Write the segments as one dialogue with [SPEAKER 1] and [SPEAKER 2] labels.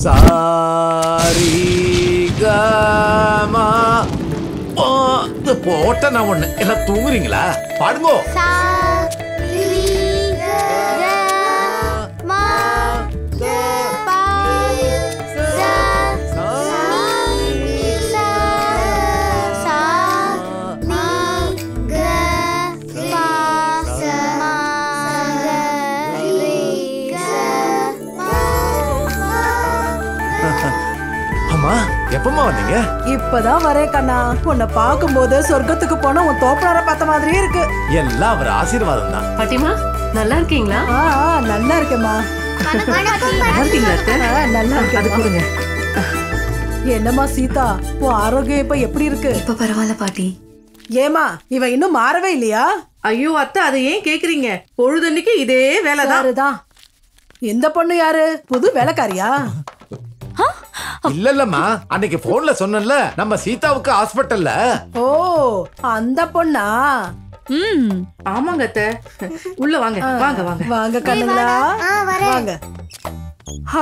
[SPEAKER 1] சாரிகமா போட்ட நான் ஒண்ணு எல்லாம் தூங்குறீங்களா? பாடுங்கோ. எப்பமா வந்தீங்க?
[SPEAKER 2] இப்பதான் வரேன் கண்ணா. உன்னை பாக்கும்போது சொர்க்கத்துக்கு போன உன் தோப்பனார பார்த்த மாதிரியே இருக்கு.
[SPEAKER 1] எல்லாம் அவர் ஆசீர்வாதம் தான்.
[SPEAKER 3] பாட்டிமா நல்லா இருக்கீங்களா?
[SPEAKER 2] நல்லா இருக்கேம்மா.
[SPEAKER 3] நல்லா இருக்கேன்.
[SPEAKER 2] என்னம்மா சீதா, உன் ஆரோக்கியம் இப்ப எப்படி இருக்கு?
[SPEAKER 4] இப்ப பரவாயில்ல பாட்டி.
[SPEAKER 2] ஏமா இவ இன்னும் மாறவே இல்லையா?
[SPEAKER 3] ஐயோ அத்தை, அதை ஏன் கேக்குறீங்க? பொழுதன்னைக்கு இதே வேலைதான்.
[SPEAKER 2] இந்த பொண்ணு யாரு? புது வேலைக்காரியா?
[SPEAKER 1] இல்லல்லம்மா, அன்னைக்கு போன்ல சொன்னல நம்ம சீதாவுக்கு ஹாஸ்பிடல்ல.
[SPEAKER 2] ஓ அந்த பொண்ணா?
[SPEAKER 3] ஆமாங்க அத்தை. உள்ள வாங்க வாங்க வாங்க
[SPEAKER 2] வாங்க கண்ணுங்களா வாங்க.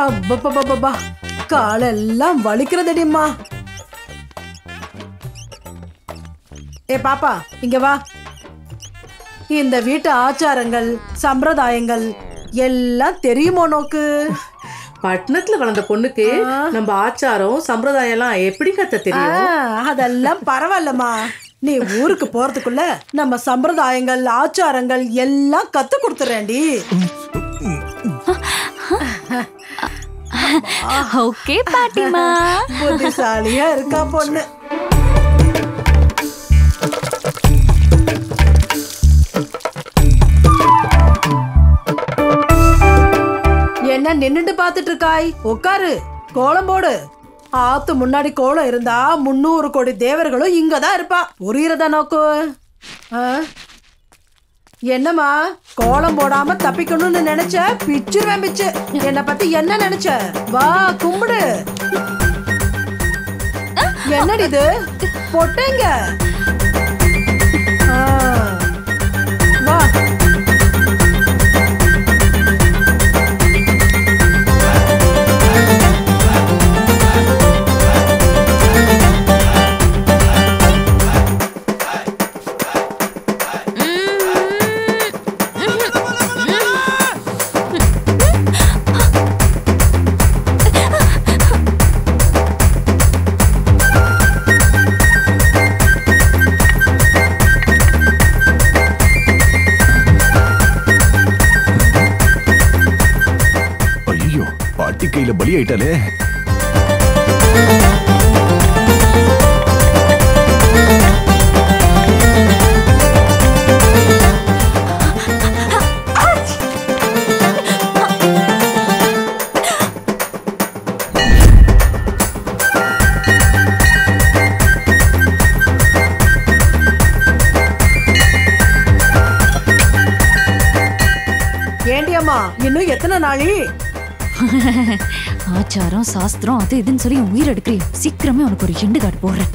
[SPEAKER 2] அப்பப்பப்பப்பா, காலெல்லாம் வலிக்கிறதடிம்மா. ஏ பாப்பா இங்க வா. இந்த வீட்டு ஆச்சாரங்கள் சம்பிரதாயங்கள் எல்லாம் தெரியுமோ நோக்கு?
[SPEAKER 3] பட்டணத்துல வளர்ந்த பொண்ணுக்கு நம்ம ஆச்சாரம் சம்பிரதாயம் எல்லாம் எப்படி கத்த தெரியும்?
[SPEAKER 2] அதெல்லாம் பரவாயில்லம்மா. நீ ஊருக்கு போறதுக்குள்ள நம்ம சம்பிரதாயங்கள் ஆச்சாரங்கள் எல்லாம் கத்து கொடுத்துறேன்டி.
[SPEAKER 4] ஓகே பாட்டிமா.
[SPEAKER 2] புத்திசாலியா இருக்கா பொண்ணு. என்ன நின்னுட்டு பாத்துட்டு இருக்காய்? உட்காரு, கோலம் போடு. ஆத்து முன்னாடி கோலம் இருந்தா 300 கோடி தேவர்களும் இங்கதான் இருப்பா. புரியுறதா நோக்கு? என்னம்மா கோலம் போடாம தப்பிக்கணும்னு நினைச்ச? பிச்சுருவேன் பிச்சு. என்ன பத்தி என்ன நினைச்ச? வா கும்பிடு. என்னடி இது பொட்டேங்க? வா.
[SPEAKER 5] கையில பலி ஆயிட்டாலே.
[SPEAKER 2] ஏண்டி அம்மா இன்னும் எத்தனை நாளி?
[SPEAKER 4] ஆச்சாரம் சாஸ்திரம் அது இதுன்னு சொல்லி உயிர் எடுக்கிறேன். சீக்கிரமே உனக்கு ஒரு எண்டு கார்டு போடுறேன்.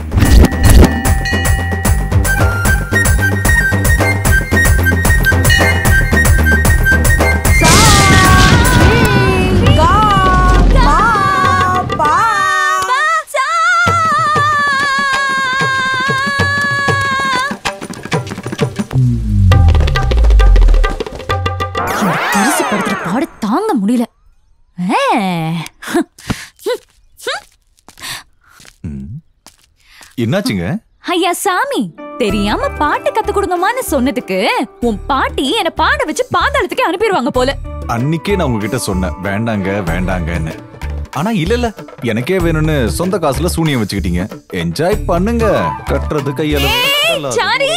[SPEAKER 4] படுத்துற பாடு தாங்க முடியல.
[SPEAKER 5] என்னாச்சுங்க?
[SPEAKER 4] ஐயா சாமி, தெரியாம பாட்டு கத்து கொடுங்கம்மான்னு சொன்னதுக்கு உன் பாட்டி என்ன பாட வச்சு பாதாளத்துக்கு அனுப்பிடுவாங்க போல.
[SPEAKER 5] அன்னைக்கே நான் உங்ககிட்ட சொன்னேன் வேண்டாங்க வேண்டாங்கன்னு. ஆனா இல்ல எனக்கே வேணும்னு சொந்த காசுல சூனியம் வச்சுக்கிட்டீங்க. என்ஜாய் பண்ணுங்க. கட்டுறது கையால
[SPEAKER 4] சாரி.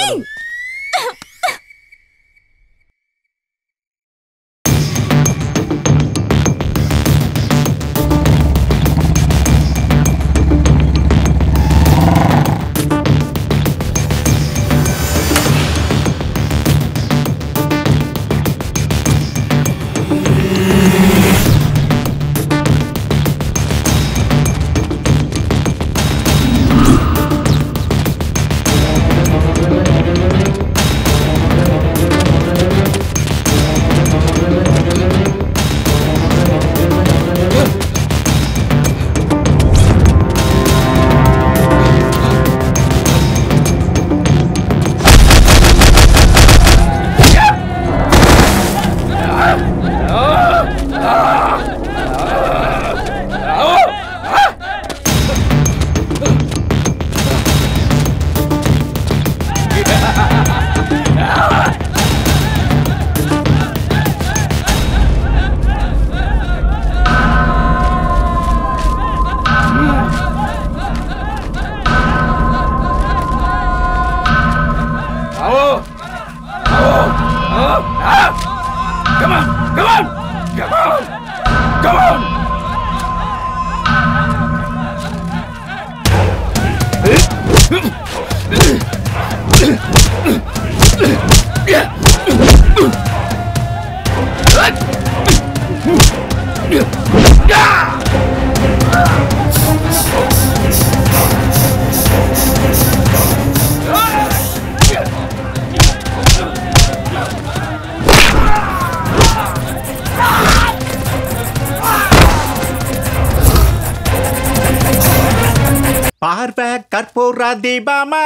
[SPEAKER 6] பார்வ கற்பூர தீபமா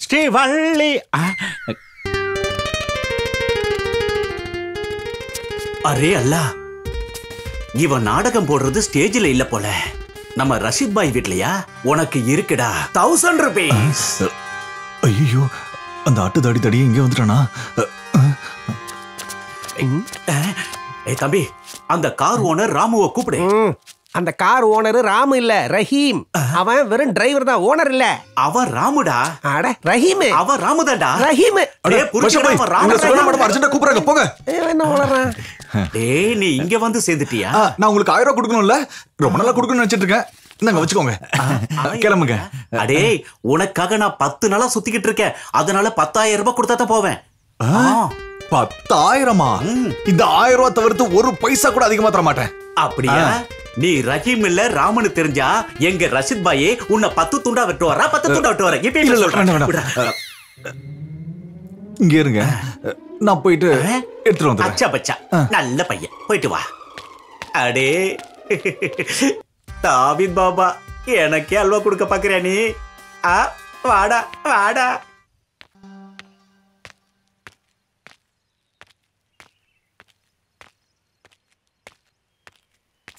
[SPEAKER 6] ஸ்ரீவள்ளி. அரே அல்லா, இவன் நாடகம் போடுறது ஸ்டேஜில் இல்ல போல. நம்ம ரஷீத் பாய் வீட்லயா? உனக்கு இருக்குடா 1000 rupees.
[SPEAKER 5] ஐயோ, அந்த ஆட்டு தாடி தடியே இங்கே வந்துட்டானா?
[SPEAKER 6] ஏய் தம்பி, அந்த கார் ஓனர் ராமுவை கூப்பிடு.
[SPEAKER 7] அந்த கார் ஓனர் ராமு இல்ல, ரஹீம். அவன் வெறும் டிரைவர் தான், ஓனர் இல்ல.
[SPEAKER 6] அவன் ராமுடா.
[SPEAKER 7] அட ரஹீம்,
[SPEAKER 6] அவன் ராமுதான்டா.
[SPEAKER 7] ரஹீம்.
[SPEAKER 6] டேய் புரிஞ்சுடா, அவன் ராமு.
[SPEAKER 5] மேடம் அர்ஜென்ட்டா கூப்பிடுறாங்க, போங்க.
[SPEAKER 7] என்ன வளறான்?
[SPEAKER 6] டேய் நீ இங்க வந்து சேர்ந்துட்டியா?
[SPEAKER 5] நான் உங்களுக்கு 1000 ரூபாய் கொடுக்கணும்ல, ரொம்ப நாளா கொடுக்கணும்னு நினைச்சிட்டு இருக்கேன். இந்தாங்க வச்சுக்கோங்க, கிளம்புங்க.
[SPEAKER 6] அடே உனக்காக நான் 10 நாளா சுத்திக்கிட்டு இருக்கேன், அதனால 10,000 ரூபாய் கொடுத்தா தான் போவேன்.
[SPEAKER 5] 10,000மா? இந்த 1000 ரூபாய் தவிர்த்து ஒரு பைசா கூட அதிகமா தர மாட்டேன்.
[SPEAKER 6] அப்படியா? நீ ரஹீம் இல்ல ராமனு தெரிஞ்சா எங்க ரஷீத் பாயே உன்னை 10 துண்டா வெட்டுவாரா? 10 துண்டா வெட்டுவாரா? இப்ப சொல்றேன்.
[SPEAKER 5] இங்க இருங்க, நான் போயிட்டு எடுத்துட்டு வந்துறேன்.
[SPEAKER 6] அச்சா பச்சா, நல்ல பையன், போயிட்டு வா. அடே தாவித் பாபா, எனக்கே அல்வா கொடுக்க பாக்குறியா நீ? வாடா வாடா.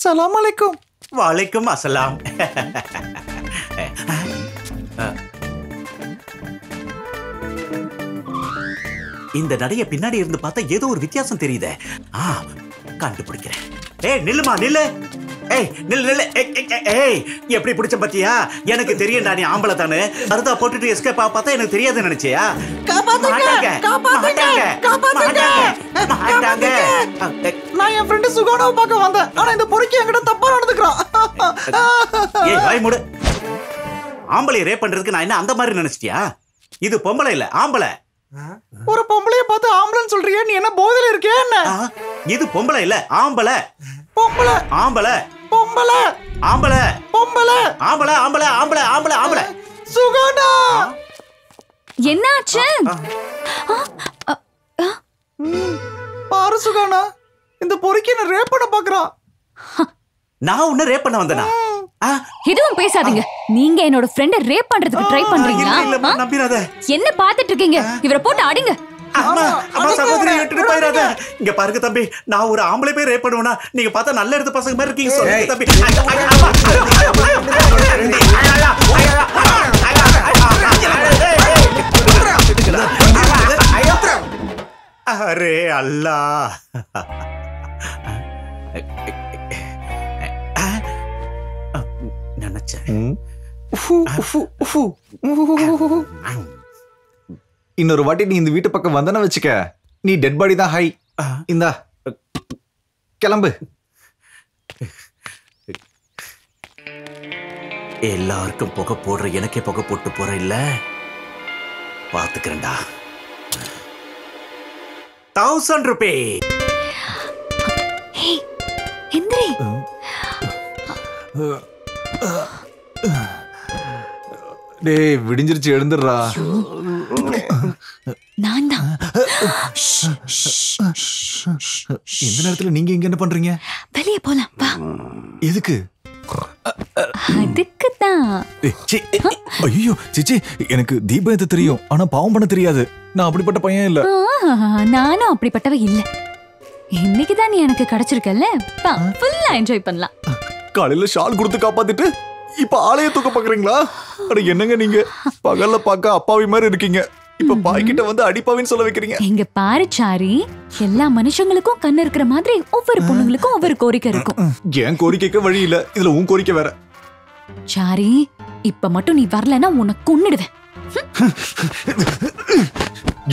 [SPEAKER 5] சலாம் அலைக்கும்.
[SPEAKER 6] வாலைக்கும் அஸ்ஸலாம். இந்த நடைய பின்னாடி இருந்து பார்த்தா ஏதோ ஒரு வித்தியாசம் தெரியுதே. கண்டுபிடிக்கிறேன். ஏய் நில்லுமா, நில்லு. ஏய் நில்லு நில்லு. ஏய் எப்படி பிடிச்ச பத்தியா? எனக்கு தெரியும்டா நீ ஆம்பளை தானே. மருதா போட்டுட்டு எஸ்கேப் பார்த்தா எனக்கு தெரியாதுன்னு நினைச்சியா?
[SPEAKER 5] நான் என் ஃப்ரெண்ட் சுகானாவை பார்க்க வந்தேன், ஆனா இந்த பொறுக்கி என்கிட்ட தப்பா நடந்துக்கிறான்.
[SPEAKER 6] ஏய் வாய் மூடு. ஆம்பளை ரேப் பண்றதுக்கு நான் என்ன அந்த மாதிரி நினைச்சிட்டியா? இது பொம்பளை இல்ல, ஆம்பளை.
[SPEAKER 5] ஒரு பொம்பளைய பார்த்து ஆம்பளைன்னு சொல்றியே, நீ என்ன போதையில இருக்கியா என்ன?
[SPEAKER 6] இது பொம்பளை இல்ல, ஆம்பளை.
[SPEAKER 5] பொம்பளை
[SPEAKER 6] ஆம்பளை
[SPEAKER 5] பொம்பளை
[SPEAKER 6] ஆம்பளை
[SPEAKER 5] பொம்பளை
[SPEAKER 6] ஆம்பளை ஆம்பளை ஆம்பளை ஆம்பளை ஆம்பளை.
[SPEAKER 5] சுகானா
[SPEAKER 4] என்னாச்சு?
[SPEAKER 5] பாரு சுகானா, இந்த பொறுக்கி என்ன ரேப் பண்ண பாக்குறான்.
[SPEAKER 6] நான் உன்ன ரேப் பண்ண வந்தனா?
[SPEAKER 4] எதுவும் பேசாதீங்க. நீங்க என்னோட ஃப்ரெண்ட ரேப் பண்றதுக்கு ட்ரை பண்றீங்களா?
[SPEAKER 6] நம்பிராத.
[SPEAKER 4] என்ன பாத்துட்டு இருக்கீங்க? இவரை போட்டு அடிங்க.
[SPEAKER 6] அம்மா அம்மா, சகோதரி விட்டுட்டு போயிராத. இங்க பாருங்க தம்பி, நான் ஒரு ஆம்பளை போய் ரேப் பண்ணுவேனா? நீங்க பார்த்தா நல்ல எடுத்து பசங்க மாதிரி இருக்கீங்க. சொல்லுங்க தம்பி. அரே அல்லாஹ். நினைச்சேன்.
[SPEAKER 5] இன்னொரு வாட்டி நீ இந்த வீட்டு பக்கம் வந்தன வச்சுக்க, நீ டெட் பாடி தான். ஹை இந்தா கிளம்பு.
[SPEAKER 6] எல்லாருக்கும் புகை போடுற எனக்கே புகை போட்டு போற இல்ல, பாத்துக்கிறேன்டா. 1000 rupees.
[SPEAKER 4] எந்திரி.
[SPEAKER 5] டேய் விடிஞ்சிருச்சு, எழுந்துடுறா.
[SPEAKER 4] நான் தான்.
[SPEAKER 5] இந்த நேரத்துல நீங்க இங்க என்ன பண்றீங்க?
[SPEAKER 4] வெளியே போலாம் வா.
[SPEAKER 5] எதுக்கு?
[SPEAKER 4] அதுக்கு தான்.
[SPEAKER 5] ஐயோ சிச்சி, எனக்கு தீபத்தை தெரியும், ஆனா பாவம் பண்ண தெரியாது. நான் அப்படிப்பட்ட பையன் இல்ல.
[SPEAKER 4] நானும் அப்படிப்பட்டவ இல்ல. இன்னைக்குதான் நீ எனக்கு கிடைச்சிருக்கல, ஃபுல்லா என்ஜாய் பண்ணலாம்.
[SPEAKER 5] காலையில ஷால் கொடுத்து காப்பாத்திட்டு இப்ப ஆளைய தூக்க பாக்குறீங்களா? அட என்னங்க நீங்க, பகல்ல பாக்க அப்பாவி மாதிரி இருக்கீங்க, இப்ப பாய்கிட்ட வந்து அடிப்பாவின்னு சொல்ல வைக்கிறீங்க.
[SPEAKER 4] எங்க பாரு சாரி, எல்லா மனுஷங்களுக்கும் கண்ணு இருக்கிற மாதிரி ஒவ்வொரு பொண்ணுங்களுக்கும் ஒவ்வொரு கோரிக்கை இருக்கும்.
[SPEAKER 5] என் கோரிக்கைக்கு வழி இல்ல, இதுல உன் கோரிக்கை வேற.
[SPEAKER 4] சாரி, இப்ப மட்டும் நீ வரலன்னா உனக்கு கொன்னுடுவேன்.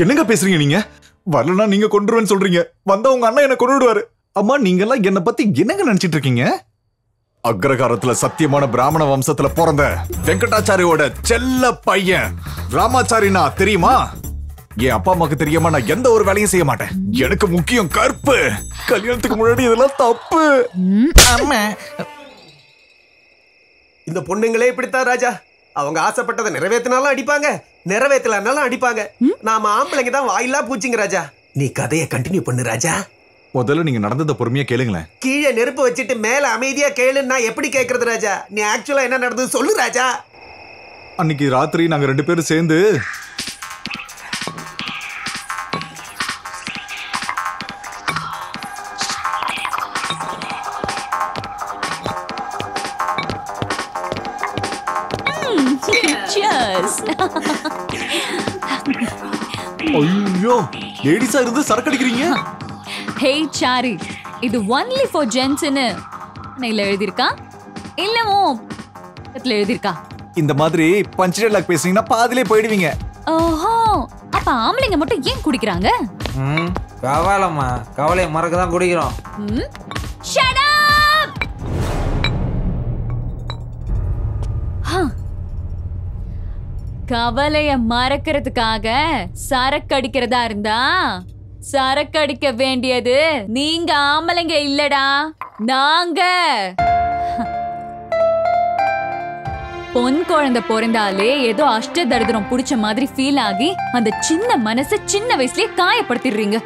[SPEAKER 5] என்னங்க பேசுறீங்க நீங்க? வரலன்னா நீங்க கொன்றுவேன்னு சொல்றீங்க, வந்தா உங்க அண்ணன் என்ன கொன்னுடுவாரு. அம்மா நீங்க எல்லாம் என்ன பத்தி என்னங்க நினைச்சிட்டு இருக்கீங்க? அக்ரகாரத்துல சத்தியமான பிராமண வம்சத்துல பிறந்த வெங்கடாச்சாரியோட செல்ல பையன் ராமாச்சாரினா தெரியுமா? என் அப்பா அம்மாக்கு தெரியாம நான் எந்த ஒரு வேலையும் செய்ய மாட்டேன். எனக்கு முக்கியம் கற்பு. கல்யாணத்துக்கு முன்னாடி இதெல்லாம் தப்பு.
[SPEAKER 7] இந்த பொண்ணுங்களே இப்படித்தான் ராஜா. அவங்க ஆசைப்பட்டதை நிறைவேற்றினாலும் அடிப்பாங்க, நிறைவேற்றலனாலும் அடிப்பாங்க. நாம ஆம்பளைங்க தான் வாயிலா பூச்சிங்க ராஜா. நீ கதையை கண்டினியூ பண்ணு ராஜா.
[SPEAKER 5] முதல்ல நீங்க நடந்தத பொறுமையா கேளுங்களேன்.
[SPEAKER 7] கீழே நெருப்பு வச்சுட்டு மேல அமைதியா கேளுன்னு நான் எப்படி கேட்கறது ராஜா? நீ ஆக்சுவலா என்ன நடந்தது சொல்லு ராஜா.
[SPEAKER 5] அன்னைக்கு ராத்திரி நாங்க 2 பேரும் சேர்ந்து ஐயோ லேடிஸா இருந்து சரக்கு அடிக்கிறீங்க.
[SPEAKER 4] ஹே சாரி, இது ஒன்லி ஃபார் ஜென்ட்ஸ்னு இல்ல எழுதிருக்கா இல்லவோ எழுதிருக்கா?
[SPEAKER 5] இந்த மாதிரி பஞ்ச் டயலாக் பேசுனீங்கன்னா பாதியிலே போயிடுவீங்க.
[SPEAKER 4] ஓஹோ, அப்ப ஆம்பளைங்க மட்டும் ஏன் குடிக்கிறாங்க?
[SPEAKER 8] கவலைம்மா, கவலையை மறக்க தான் குடிக்கிறோம்.
[SPEAKER 4] Shut up! கவலைய மறக்கிறதுக்காக சரக்கு அடிக்கிறதா இருந்தா சரக்கு அடிக்க வேண்டியது நீங்க ஆம்பளைங்க இல்லடா, நாங்க. பொன் குழந்தை பிறந்தாலே ஏதோ அஷ்ட தரித்திரம் புடிச்ச மாதிரி ஃபீல் ஆகி அந்த சின்ன மனசை சின்ன வயசுலயே காயப்படுத்திடுறீங்க.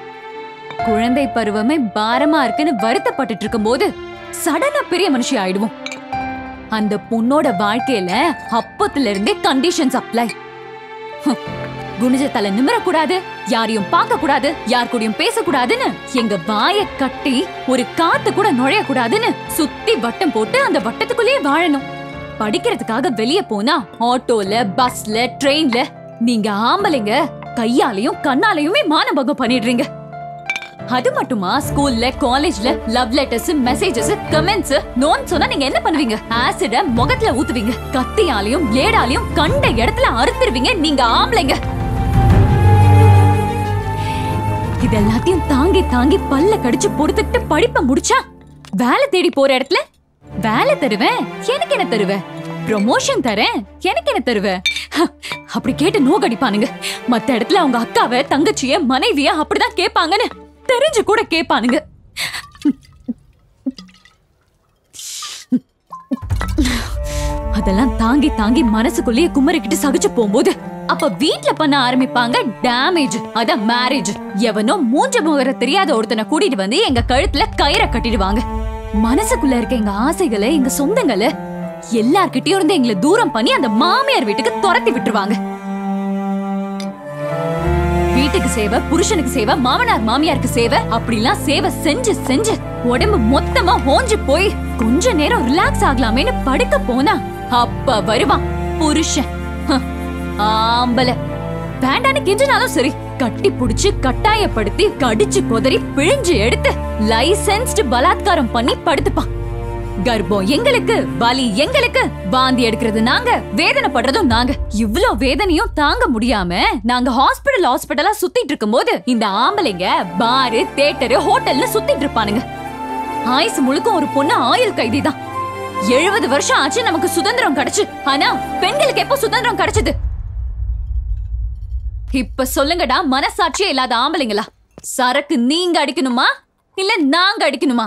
[SPEAKER 4] குழந்தை பருவமே பாரமா இருக்குன்னு வருத்தப்பட்டு இருக்கும் போது சடனா பெரிய மனுஷி ஆயிடுவோம். அந்த பொண்ணோட வாழ்க்கையில அப்பத்துல இருந்தே கண்டிஷன்ஸ் அப்ளை. குனிஞ்ச தலை நிமிரக்கூடாது, யாரையும் பார்க்க கூடாது, யார் கூடயும் பேசக்கூடாதுன்னு எங்க வாயை கட்டி ஒரு காத்து கூட நுழைய கூடாதுன்னு சுத்தி வட்டம் போட்டு அந்த வட்டத்துக்குள்ளேயே வாழணும். படிக்கிறதுக்காக வெளியே போனா ஆட்டோல, பஸ்ல, ட்ரெயின்ல நீங்க ஆம்பளைங்க கையாலையும் கண்ணாலையுமே மானபங்கம் பண்ணிடுறீங்க. அது மட்டுமா, ஸ்கூல்ல, காலேஜ்ல love letters, messages, comments, known சொன்னா நீங்க என்ன பண்ணுவீங்க? ஆசிட முகத்துல ஊத்துவீங்க, கத்தியாலையும் பிளேடாலையும் கண்ட இடத்துல அறுத்துருவீங்க. நீங்க ஆம்பளைங்க இதெல்லாத்தையும் தாங்கி தாங்கி பல்ல கடிச்சு பொறுத்துக்கிட்டு படிப்ப முடிச்சா வேலை தேடி போற இடத்துல வேலை தருவேன், எனக்கு என்ன தருவேன்? ப்ரமோஷன் தரேன், எனக்கு என்ன தருவேன்? அப்படி கேட்டு நோகடிப்பானுங்க. மத்த இடத்துல அவங்க அக்காவை, தங்கச்சிய, மனைவிய அப்படிதான் கேட்பாங்கன்னு தெரிஞ்சு கூட கேட்பானுங்க. அதெல்லாம் தாங்கி தாங்கி மனசுக்குள்ளேயே குமரிக்கிட்டு சகிச்சு போகும்போது அப்ப வீட்ல பண்ண ஆரம்பிப்பாங்க டேமேஜ். அத மேரேஜ். எவனோ மூஞ்ச முகர தெரியாத ஒருத்தனை கூட்டிட்டு வந்து எங்க கழுத்துல கயிறை கட்டிடுவாங்க. மனசுக்குள்ள இருக்க எங்க ஆசைகளை, எங்க சொந்தங்களை எல்லார்கிட்டயும் இருந்து எங்களை தூரம் பண்ணி அந்த மாமியார் வீட்டுக்கு துரத்தி விட்டுருவாங்க. வீட்டுக்கு சேவை, புருஷனுக்கு சேவை, மாமனார் மாமியாருக்கு சேவை, அப்படிலாம் சேவை செஞ்சு செஞ்சு உடம்பு மொத்தமா ஹோஞ்சு போய் கொஞ்ச நேரம் ரிலாக்ஸ் ஆகலாமேன்னு படுக்க போனா அப்ப வருவான் புருஷன். ஆம்பளை வேண்டான்னு கெஞ்சினாலும் சரி கட்டி புடிச்சு கட்டாயப்படுத்தி கடிச்சு கொதறி பிழிஞ்சு எடுத்து லைசென்ஸ்டு பலாத்காரம் பண்ணி படுத்துப்பான். கர்ப்பம் எங்களுக்கு, வலி எங்களுக்கு, வாந்தி எடுக்கிறது நாங்க, வேதனைப்படுறதும் நாங்க. இவ்ளோ வேதனையும் தாங்க முடியாம நாங்க ஹாஸ்பிடலா சுத்திட்டு இருக்கும் போது இந்த ஆம்பளைங்க பாரு, தியேட்டரு, ஹோட்டல்னு சுத்திட்டு இருப்பானுங்க. ஆயுசு முழுக்க ஒரு பொண்ணு ஆயுள் கைதி தான். 70 வருஷம் ஆச்சு நமக்கு சுதந்திரம் கிடைச்சு. ஆனா பெண்களுக்கு எப்போ சுதந்திரம் கிடைச்சது? இப்ப சொல்லுங்கடா, மனசாட்சியே இல்லாத ஆம்பளைங்களா, சரக்கு நீங்க அடிக்கணுமா இல்ல நாங்க அடிக்கணுமா?